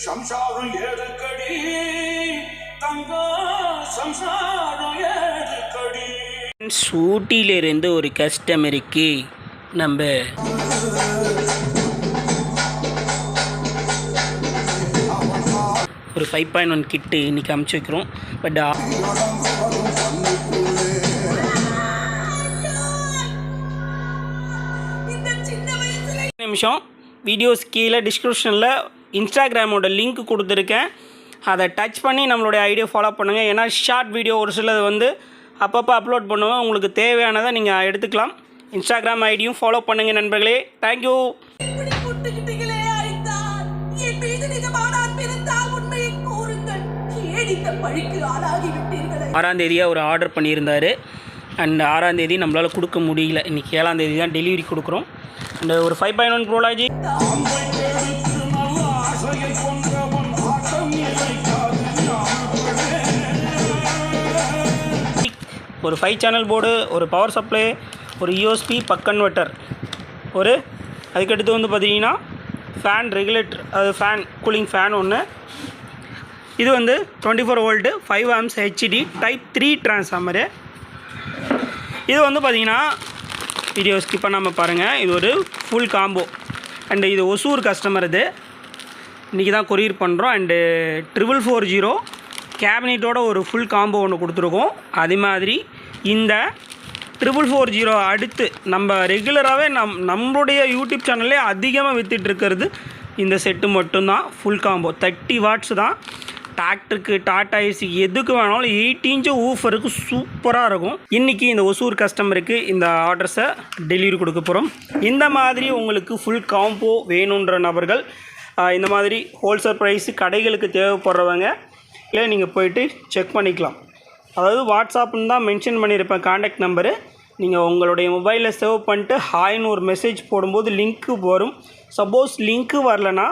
சம்சாரம் ஏதுக்கடி தங்க சம்சாரம் ஏதுக்கடி. ஊட்டியிலிருந்து ஒரு கஸ்டமருக்கு நம்ம ஒரு 5.1 கிட்டு இன்றைக்கி அமுச்சு வைக்கிறோம். பட் நிமிஷம் வீடியோஸ் கீழே டிஸ்கிரிப்ஷனில் இன்ஸ்டாகிராமோட லிங்க் கொடுத்துருக்கேன். அதை டச் பண்ணி நம்மளுடைய ஐடியா ஃபாலோ பண்ணுங்கள். ஏன்னா ஷார்ட் வீடியோ ஒரு சிலது வந்து அப்பப்போ அப்லோட் பண்ணுவேன். உங்களுக்கு தேவையானதை நீங்கள் எடுத்துக்கலாம். இன்ஸ்டாகிராம் ஐடியும் ஃபாலோ பண்ணுங்கள் நண்பர்களே. தேங்க்யூ. 6ஆம் தேதியாக ஒரு ஆர்டர் பண்ணியிருந்தார். அண்ட் 6ஆம் தேதி நம்மளால் கொடுக்க முடியல. இன்றைக்கி 7ஆம் தேதி தான் டெலிவரி கொடுக்குறோம். அண்ட் ஒரு 5.1 ப்ரோலாஜி ஒரு 5 சேனல் போர்டு, ஒரு பவர் சப்ளை, ஒரு யூஎஸ்பி பக் கன்வெர்ட்டர், ஒரு அதுக்கடுத்து வந்து பார்த்திங்கன்னா ஃபேன் ரெகுலேட்டர், அது ஃபேன் கூலிங் ஃபேன் ஒன்று. இது வந்து 24 volt 5 amps HD type 3 transformer. இது வந்து பார்த்திங்கன்னா வீடியோ ஸ்கிப் பண்ணாமல் பாருங்கள். இது ஒரு ஃபுல் காம்போ. அண்டு இது ஒசூர் கஸ்டமர். இது இன்றைக்கி தான் கொரியர் பண்ணுறோம். அண்டு 4440 கேபினெட்டோட ஒரு ஃபுல் காம்போ ஒன்று கொடுத்துருக்கோம். அதே மாதிரி இந்த 4440 அடுத்து நம்ம ரெகுலராகவே நம்மளுடைய யூடியூப் சேனல்லே அதிகமாக விற்றுட்ருக்கிறது இந்த செட்டு மட்டும்தான். ஃபுல் காம்போ 30 வாட்ஸ் தான். டிராக்டருக்கு, டாடா ஏசிக்கு எதுக்கு வேணாலும் 8 இன்ச்சு ஊஃபருக்கு சூப்பராக இருக்கும். இன்றைக்கி இந்த ஒசூர் கஸ்டமருக்கு இந்த ஆர்டர்ஸை டெலிவரி கொடுக்க போகிறோம். இந்த மாதிரி உங்களுக்கு ஃபுல் காம்போ வேணுன்ற நபர்கள் இந்த மாதிரி ஹோல்சேல் ப்ரைஸு கடைகளுக்கு தேவைப்படுறவங்க இல்லை நீங்கள் போயிட்டு செக் பண்ணிக்கலாம். அதாவது வாட்ஸ்அப்னு தான் மென்ஷன் பண்ணியிருப்பேன் காண்டாக்ட் நம்பரு. நீங்கள் உங்களுடைய மொபைலில் சேவ் பண்ணிட்டு ஹாய்னு ஒரு மெசேஜ் போடும்போது லிங்க்கு வரும். சப்போஸ் லிங்க்கு வரலனா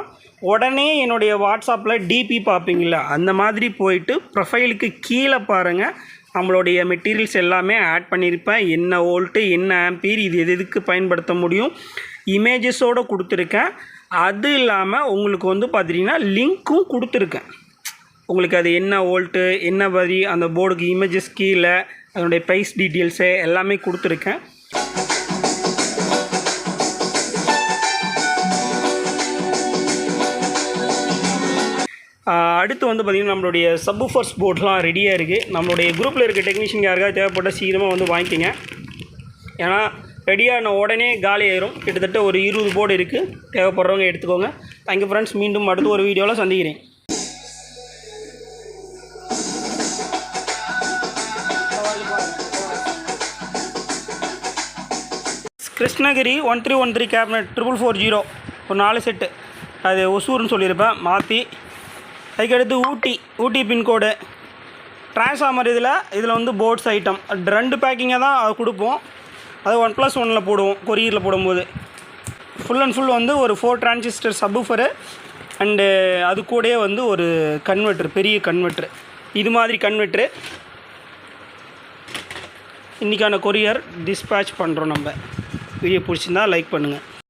உடனே என்னுடைய வாட்ஸ்அப்பில் டிபி பார்ப்பீங்களா, அந்த மாதிரி போயிட்டு ப்ரொஃபைலுக்கு கீழே பாருங்கள். நம்மளுடைய மெட்டீரியல்ஸ் எல்லாமே ஆட் பண்ணியிருப்பேன். என்ன வோல்ட்டு, என்ன ஆம்பீர், இது எதுக்கு பயன்படுத்த முடியும், இமேஜஸோடு கொடுத்துருக்கேன். அது இல்லாமல் உங்களுக்கு வந்து பார்த்திங்கன்னா லிங்க்கும் கொடுத்துருக்கேன். உங்களுக்கு அது என்ன வோல்ட்டு, என்ன வரி, அந்த போர்டுக்கு இமேஜஸ் கீழே அதனுடைய ப்ரைஸ் டீட்டெயில்ஸு எல்லாமே கொடுத்துருக்கேன். அடுத்து வந்து பார்த்திங்கன்னா நம்மளுடைய சப்வூஃபர்ஸ் போர்ட்லாம் ரெடியாக இருக்குது. நம்மளுடைய குரூப்பில் இருக்க டெக்னீஷியன் யாருக்காவது தேவைப்பட்ட சீக்கிரமாக வந்து வாங்கிக்கோங்க. ஏன்னா ரெடியான உடனே காலி ஆயிரும். கிட்டத்தட்ட ஒரு 20 போர்டு இருக்குது. தேவைப்படுறவங்க எடுத்துக்கோங்க. Thank you friends. மீண்டும் அடுத்து ஒரு வீடியோவில் சந்திக்கிறேன். கிருஷ்ணகிரி 1313 கேபினட் 4440 ஒரு 4 செட்டு. அது ஒசூர்னு சொல்லியிருப்பேன் மாற்றி. அதுக்கடுத்து ஊட்டி பின்கோடு ட்ரான்ஸ்ஃபார்மர். இதில் வந்து போர்ட்ஸ் ஐட்டம் 2 பேக்கிங்காக தான் அது கொடுப்போம். அது 1+1 போடுவோம் கொரியரில் போடும்போது. ஃபுல் அண்ட் ஃபுல் வந்து ஒரு 4 டிரான்சிஸ்டர் சப்வூஃபரு அண்டு அது கூடயே வந்து ஒரு கன்வெர்ட்ரு, பெரிய கன்வெர்ட்ரு. இது மாதிரி கன்வெர்ட்ரு இன்றைக்கான கொரியர் டிஸ்பேட்ச் பண்ணுறோம். நம்ம வீடியோ பிடிச்சிருந்தா லைக் பண்ணுங்கள்.